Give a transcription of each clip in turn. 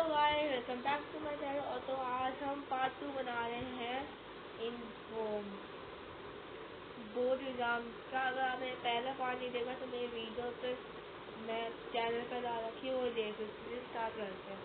Welcome back to my channel. और तो आज हम पार्ट 2 बना रहे हैं इन बोर्ड एग्जाम का। अगर आपने पहला पार्ट नहीं देखा तो मेरे वीडियो पे मैं चैनल पर डाल रखी वो देख सकते। स्टार्ट करते हैं।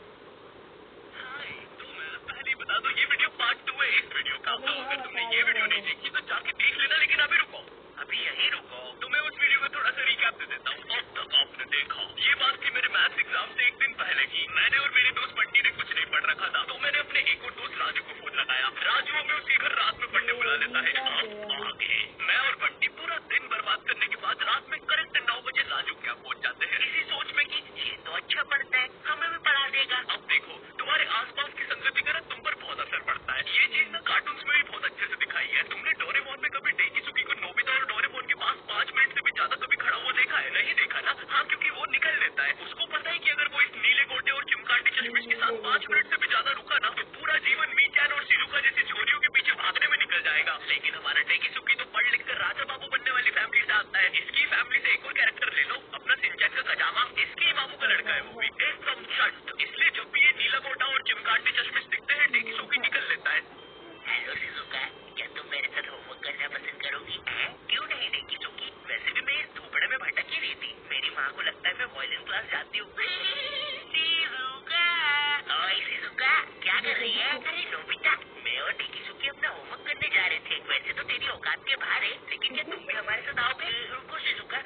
तो मैं पहले बता दूं ये वीडियो पार्ट 2 है इस वीडियो का। तो अगर तुमने ये वीडियो नहीं देखी तो जाके देख लेना, लेकिन अभी रुको, अभी यहीं रुको। तो मैं उस वीडियो का थोड़ा सा रिकैप दे देता हूँ। अब तक आपने देखा ये बात थी मेरे मैथ्स एग्जाम से एक दिन पहले की। मैंने और मेरे दोस्त बंटी ने कुछ नहीं पढ़ रखा था, तो मैंने अपने एक और दोस्त राजू को फोन लगाया। राजू हमें उसके घर रात में पढ़ने बुला लेता है। अब आगे मैं और बंटी पूरा दिन बर्बाद करने के बाद रात में करेक्ट 9 बजे राजू के यहाँ पहुंच जाते हैं, इसी सोच में कि ये तो अच्छा पढ़ता है, हमें भी पढ़ा देगा। अब देखो तुम्हारे आसपास की संगति का तुम पर बहुत असर पड़ता है। ये चीज ना कार्टून्स में भी बहुत अच्छे से दिखाई है। तुमने डोरेमोन में कभी डेकिसुकी को नोबिता और डोरेमोन के पास 5 मिनट से भी ज्यादा कभी खड़ा हुआ देखा है? नहीं देखा ना? हाँ, क्योंकि वो निकल लेता है। उसको पता है कि अगर वो इस नीले गोटे और चिमकांडी चश्मिश के साथ 5 मिनट से भी ज्यादा रुका ना तो पूरा जीवन मीचान और शिजुका जैसी छोरियों के पीछे भागने में निकल जाएगा। लेकिन हमारा डेकिसुकी तो पढ़ लिख कर राजा बाबू बनने वाली फैमिली से आता है। इसकी फैमिली से एक और कैरेक्टर ले लो, अपना सिंचन का खजामा, इसके ही मामू का लड़का है वो भी, एकदम शंट। इसलिए जब भी ये नीला गोटा और चिमकांडी चश्मिश दिखते हैं डेकिसुकी निकल लेता है। हेलो शिजुका, क्या तुम मेरे साथ होमवर्क करना पसंद करोगी? क्यों नहीं डेकिसुकी, वैसे भी मैं इस धूपड़े में भटक ही रही थी। मेरी माँ को लगता है मैं वायलिन क्लास जाती हूँ। शिजुका, क्या कर रही है? अरे नोबिता, मैं और डेकिसुकी अपना होमवर्क करने जा रहे थे। वैसे तो तेरी औकात के बाहर है, लेकिन क्या तुम भी हमारे साथ आओगे? रुको शिजुका,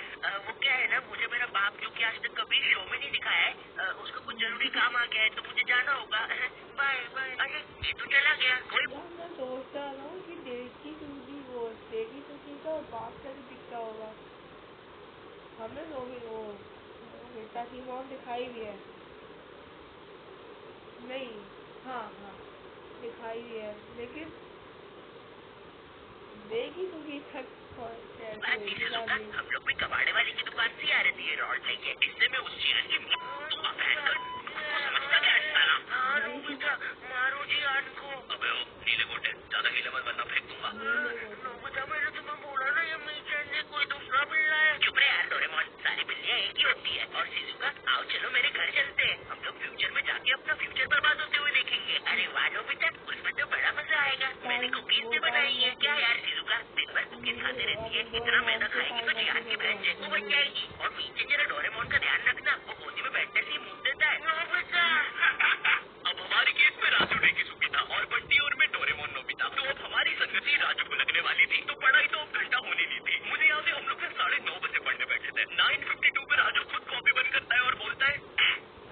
वो क्या है ना, मुझे मेरा बाप जो कि आज तक कभी शो में नहीं दिखाया है, उसका कुछ जरूरी काम आ गया है तो मुझे जाना होगा। Bye bye. अरे ये तो चला गया। कोई मैं सोचता हूँ कि डेकिसुकी का बाप का भी दिखता होगा। हमने नोबिता की मॉम दिखाई भी है। नहीं, हाँ दिखाई भी है, लेकिन डेकिसुकी तक हम लोग भी कबाड़े वाली की दुकान से आ रहे थे रॉड लेके। इससे मैं उस चीरन की समझता क्या साला? हाँ नोबिता, मारो जी आन को। अबे ओ नीले गोटे, ज्यादा हीला मत वरना फेंक दूंगा। नोबिता, मैंने तुम्हें बोला ना ये मीचन ने कोई दूसरा बिल्ला है। चुप रहे यार डोरेमोन, सारी बिल्लियाँ एक ही होती है। और शिजुका, आओ चलो मेरे घर चलते हैं। हम लोग फ्यूचर में जाके अपना फ्यूचर बर्बाद होते हुए देखेंगे। अरे वाह नोबिता, उसमें तो बड़ा मजा आएगा। मैंने कुकीज भी बनाई है। क्या यार शिजुका, दिन भर कुकीज खाते रहती है, इतना मैदा खाएगी तो जियान की बहन जेको बन जाएगी। और मीचन जरा डोरेमोन का ध्यान रखना, वो गोदी में बैठने से ही मुंह देता है। अब हमारी केस में राजू डेकिसुकी था और बंटी और मैं डोरेमोन नोबिता। तो अब हमारी संगति राजू को लगने वाली थी, तो पढ़ाई तो अब घंटा होनी नहीं थी। मुझे याद है हम लोग 9:30 बजे पढ़ने बैठे थे। 9:52 पे राजू खुद कॉपी बंद करता है और बोलता है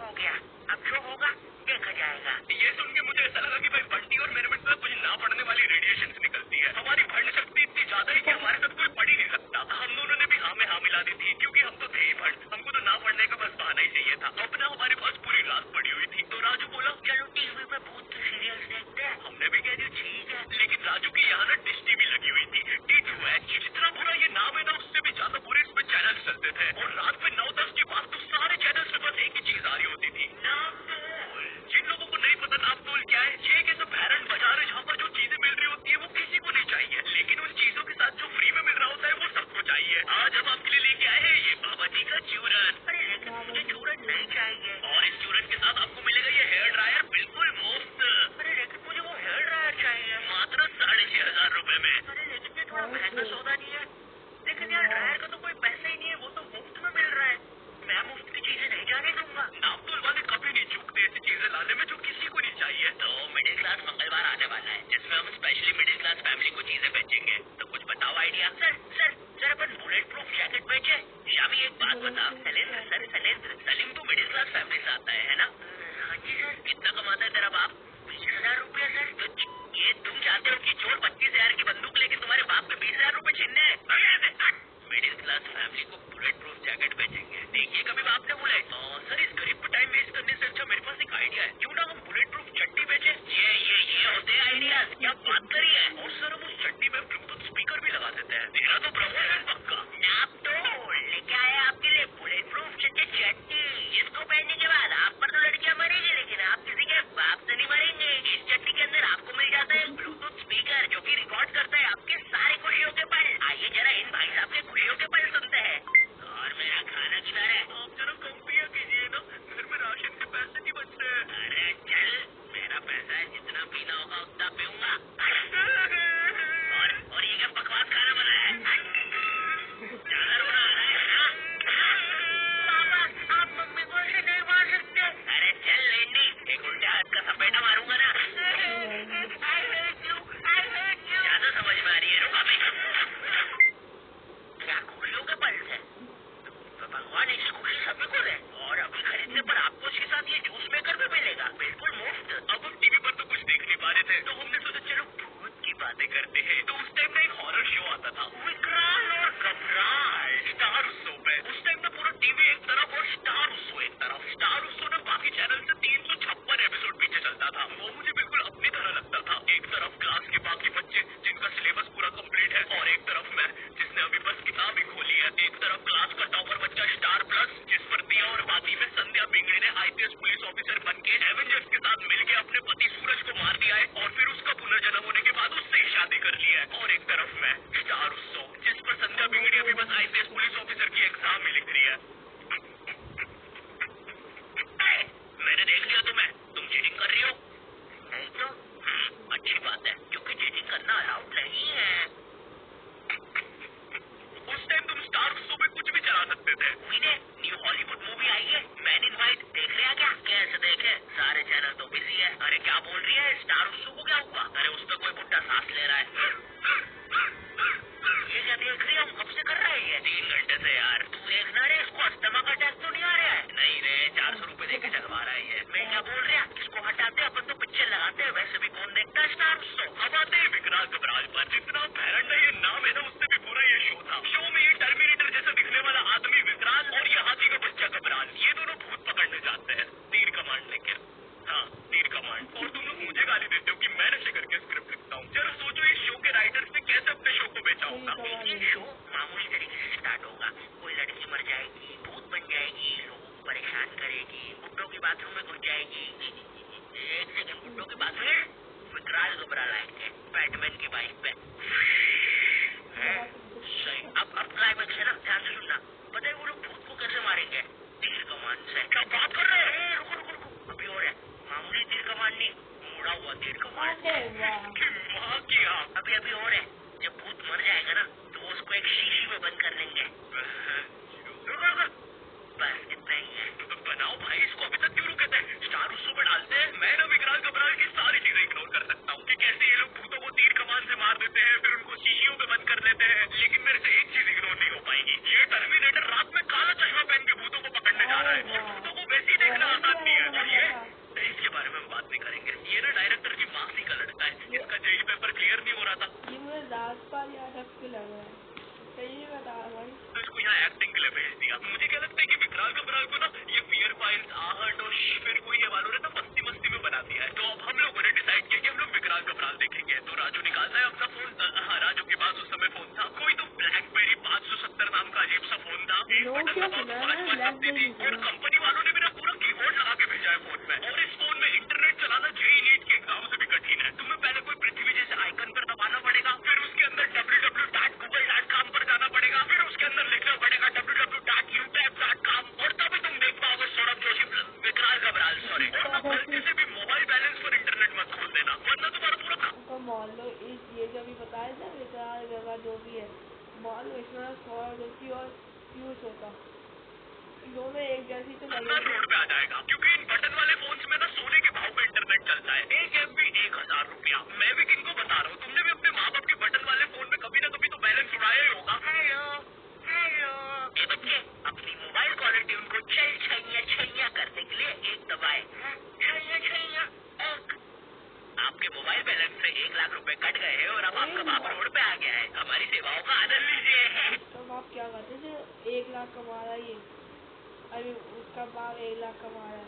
हो गया, अब जो होगा देखा जाएगा। ये सुन के मुझे ऐसा लगा कि भाई बंटी और मेरे में कुछ ना पढ़ने वाली रेडिएशन निकलती है। हमारी भंड शक्ति इतनी ज्यादा है कि हमारे साथ कोई पढ़ ही नहीं सकता। हम दोनों ने भी हाँ में हाँ मिला दी थी, क्योंकि हम तो थे ही भंड। हमको तो ना पढ़ने का बस बहाना ही चाहिए था। अब ना हमारे पास पूरी रात पड़ी हुई थी, तो राजू बोला चलो टीवी पे भूत की सीरियल्स देखते हैं। हमने भी कह दिया ठीक है, लेकिन राजू की यहाँ ना डिश टीवी लगी हुई थी, D2H। जितना बुरा ये नाम है ना, उससे भी ज्यादा बुरे इसमें चैनल चलते थे। और रात में 9-10 के बाद तो सारे चैनल्स में बस एक ही चीज आ रही होती थी, नापतोल। जिन लोगों को नहीं पता नापतोल क्या है, ये एक ऐसा भैरन बाजार है जहाँ पर जो चीजें मिल रही होती है वो किसी को नहीं चाहिए, लेकिन उन चीजों के साथ जो फ्री में मिल रहा होता है वो सबको चाहिए। आज हम आपके लिए लेके आए हैं ये बाबा जी का चूरन। अरे लेकिन मुझे चूरन नहीं चाहिए। और इस चूरन के साथ आपको मिलेगा ये हेयर ड्रायर बिल्कुल मुफ्त। अरे लेकिन मुझे वो हेयर ड्रायर चाहिए, मात्र 6,500 रुपए में। अरे लेकिन ये थोड़ा महंगा सौदा नहीं है? लेकिन यार ड्रायर का तो कोई पैसा ही नहीं है, वो तो मुफ्त में मिल रहा है। मैं मुफ्त की चीजें नहीं जाने दूंगा। नापतोल वाले कभी नहीं चूकते ऐसी चीजें लाने में जो किसी को नहीं चाहिए। तो मिडिल क्लास मंगलवार आने वाला है, जिसमें हम स्पेशली मिडिल क्लास फैमिली को चीजें बेचेंगे। तो कुछ बताओ आइडिया। सर अपन बुलेट प्रूफ जैकेट बेचे। शामी एक बात बता, शैलेंद्र सलीम तो मिडिल क्लास फैमिली से आता है ना? हाँ जी सर। कितना कमाता है तेरा बाप? 20,000 रुपया सर। तो ये तुम चाहते हो कि चोर 25,000 की बंदूक लेके तुम्हारे बाप के 20,000 रुपए छीनने? मिडिल क्लास फैमिली को बुलेट प्रूफ जैकेट बेचेंगे। देखिए कभी बाप ने बोला सर इस गरीब पे टाइम वेस्ट करने से अच्छा मेरे पास एक आइडिया है, क्यों ना हम बुलेट प्रूफ चड्डी बेचे। ये होते हैं आइडियाज, क्या बात करी है। और सर हम उस चड्डी में ब्लूटूथ स्पीकर भी लगा देते हैं। तेरा तो प्रमोशन पक्का। नापतोल लेके आए आपके लिए बुलेट प्रूफ चड्डी, जिसको पहनने के बाद आप पर तो लड़कियां मरेगी, लेकिन आप किसी के बाप से नहीं मरेंगे। इस चड्डी के अंदर आपको मिल जाता है ब्लूटूथ स्पीकर, जो की रिकॉर्ड करता है आपके सारे खुशियों के पल। आइए जरा इन भाई साहब के खुशियों के पल सुनते हैं। और मेरा खाना किधर है? आप जरा कंप्लीट कीजिए ना, घर में राशन के पैसे नहीं है और फिर उसका पुनर्जन्म होने के बाद उससे ही शादी कर लिया है। और एक तरफ मैं स्टार उत्सव, जिस पर संध्या बिगड़ी अभी बस IPS पुलिस ऑफिसर की एग्जाम में लिख रही है। मैंने देख लिया तुम्हें, तुम चीटिंग कर रही हो। नहीं तो अच्छी बात है, क्योंकि चीटिंग करना अलाउड नहीं है। उस टाइम तुम स्टार उत्सव में कुछ भी चला सकते थे। न्यू हॉलीवुड मूवी आई है मैन इन वाइट, देख रहे हैं क्या? कैसे देखे, सारे चैनल तो बिजी है। अरे क्या बोल रही है, स्टार उत्सव को क्या हुआ? अरे उस पर कोई बुड्ढा सांस ले रहा है। ये क्या देख रही है, हम कब से कर रहे हैं 3 घंटे से यार। तू देखना रे, इसको अस्थमा का अटैक तो नहीं आ रहा है? नहीं रे, 400 रुपए देके चलवा रहा है ये। मैं क्या बोल रहा है, इसको हटाते अपन तो पिक्चर लगाते हैं, वैसे भी कौन देखता है स्टार उत्सव। अब आते हैं विकराल घबराल पर। जितना भैरंडा ये नाम है ना, उससे भी बुरा ये शो था। शो में ये टर्मिनेटर जैसा दिखने वाला आदमी विकराल और ये हाथी का बच्चा घबराल, ये दोनों भूत पकड़ने जाते हैं तीर कमांड लेके। हाँ, तीर कमांड। और तुम लोग मुझे गाली देते हो कि मैं नशे करके स्क्रिप्ट लिखता हूँ। जरा सोचो इस शो के राइटर्स ने कैसे अपने शो को बेचा होगा। ये शो मामूली तरीके से स्टार्ट होगा। कोई लड़की मर जाएगी, भूत बन जाएगी, लोगों को परेशान करेगी, बुड्ढों की बाथरूम में घुस जाएगी। एक सेकंड, बुड्ढों की बाथरूम? विकराल घबराल आएंगे बैटमैन की बाइक पे। सही। अब क्लाइमेक्स है ना, ध्यान से सुनना। पता है वो लोग भूत को कैसे मारेंगे? तीर कमान से। क्या बात कर रहे हैं? रुको रुको रुको, अभी और है। मामूली तीर कमान नहीं, मुड़ा हुआ तीर कमान। माँ की आँख। अभी अभी और है, जब भूत मर जाएगा ना तो उसको एक शीशी में बंद कर लेंगे। रुको रुको, बस इतना ही है। तो बनाओ भाई, इसको अभी तक क्यों रुके थे? स्टार उत्सव में डालते हैं। मैं ना विकराल घबराल की सारी चीजें इग्नोर कर सकता हूँ कि कैसे ये लोग भूतों को तीर कमान से मार देते हैं, फिर उनको शीशियों में बंद कर लेते हैं। लेकिन मेरे से एक चीज इग्नोर नहीं हो पाएगी, ये टर्मिनेटर रात में काला चश्मा पहन के भूतों को पकड़ने जा रहा है। और भूतों को वैसे ही देखना आसान नहीं है। और ये इसके बारे में हम बात नहीं करेंगे। ये ना डायरेक्टर की मासी का लड़का है, इसका जेई पेपर क्लियर नहीं हो रहा था। ये मुझे राजपाल यादव के लग रहा है, सही बता भाई। तो इसको यहाँ एक्टिंग के लिए भेज दिया। मुझे क्या लगता है कि विकराल घबराल को ना ये फियर फाइल्स, आहट और फिर कोई ये वालों ने ना मस्ती मस्ती में बना दिया है। तो अब हम लोगों ने डिसाइड किया कि हम लोग विकराल घबराल देखेंगे। तो राजू निकालता है अपना फोन। हाँ, राजू के पास उस समय फोन था, कोई तो ब्लैकबेरी 570 नाम का अजीब सा फोन था। एक बटन दबाओ तो 5 लगती थी। और कंपनी वालों ने भी ना पूरा कीबोर्ड लगा के भेजा है फोन में। और इस फोन में इंटरनेट चलाना जेईई नीट के एग्जाम से भी कठिन है। तुम्हें पहले कोई पृथ्वी जैसे आइकन पर दबाना पड़ेगा, फिर उसके अंदर www.google.com पर जाना पड़ेगा, फिर उसके अंदर लिखना पड़ेगा www.youtube.com, और तभी तुम देख पाओगे सौरभ जोशी विकराल घबराल। सॉरी, और ना गलती से भी मोबाइल बैलेंस पर इंटरनेट मत खोल देना, वरना तुम्हारा पूरा तो मान लो ये जो अभी बताया था विकराल घबराल जो भी है, मान लो इसमें सौरभ जोशी और पीयूष होता, दोनों एक जैसी तो लगेगी। रोड पे आ जाएगा, क्योंकि इन बटन वाले फोन्स में ना सोने के भाव पे इंटरनेट चलता है। एक MB 1000 रुपया। मैं भी किनको बता रहा हूँ, तुमने भी अपने माँ बाप के बटन वाले फोन में कभी ना कभी तो बैलेंस उड़ाया ही होगा। हेलो हेलो, ये बच्चे अपनी मोबाइल क्वालिटी उनको चल छैया करने के लिए एक दबाए। छैया आपके मोबाइल बैलेंस से 1 लाख रुपए कट गए हैं और अब आपका बाप रोड पे आ गया है। हमारी सेवाओं का आनंद लीजिए। तो आप क्या करते थे, 1 लाख कमा रहा है ये, अभी उसका बाप 1 लाख कमा रहा है।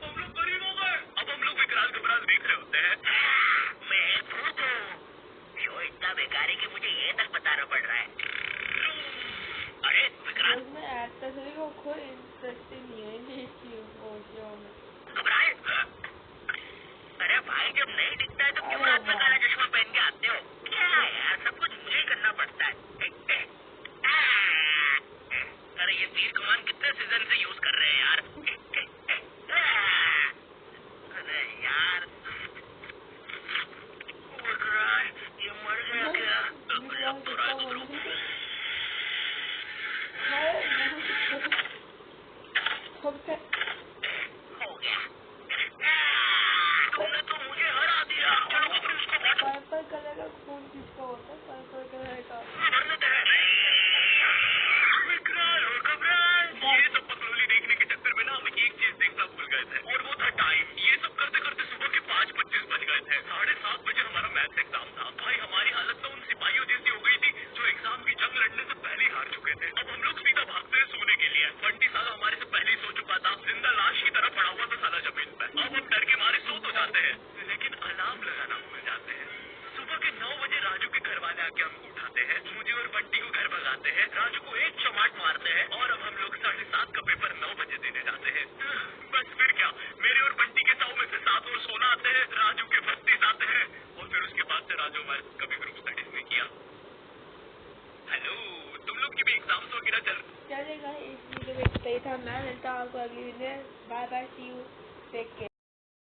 हम लोग गरीब हो गए। अब हम लोग विकराल घबराल देख रहे होते हैं। मैं भूत हूँ। शो इतना बेकार है कि मुझे ये तक बताना पड़ रहा है। अरे विकराल, उसमें एक्टर को कोई इंटरेस्टिंग नहीं है इस शो में। घबराए? अरे भाई, जब नहीं दिखता है तो क्यों रात में काला चश्मा पहन के आते हो? क्या यार, सब कुछ मुझे ही करना पड़ता है। अरे ये तीर कमान कितने सीजन से यूज कर रहे हैं यार। अरे यार, ये मर गया क्या? अब तो रात हो गया। तुमने तो मुझे हरा दिया। चलो कभी उसको बांटो। पर्पल कलर का खून किसका होता है? पर्पल कलर का विकराल घबराल। ये सब पगलोली देखने के चक्कर में ना हम एक चीज देखना भूल गए थे, और वो था टाइम। ये सब करते करते सुबह के 5:25 बज गए थे। 7:30 बजे हमारा मैथ्स एग्जाम था। भाई हमारी हालत तो उन सिपाहियों जैसी हो गई थी जो एग्जाम की जंग लड़ने से पहले हार चुके थे। अब हम लोग सीधा भागते हैं सोने के लिए। बंटी साहब हमारे से पहले ही सो चुका था। आते हैं। बस फिर क्या, मेरे और बंटी के 100 में से 7 और 16 आते हैं, राजू के 32 आते हैं, और फिर उसके बाद से राजू हमारे कभी ग्रुप स्टडीज नहीं किया। हेलो, तुम लोग की भी एग्जाम्स वगैरह चलेगा। इस वीडियो में इतना ही था। मैं मिलता हूँ आपको अगली वीडियो में। Bye bye, see you, take care.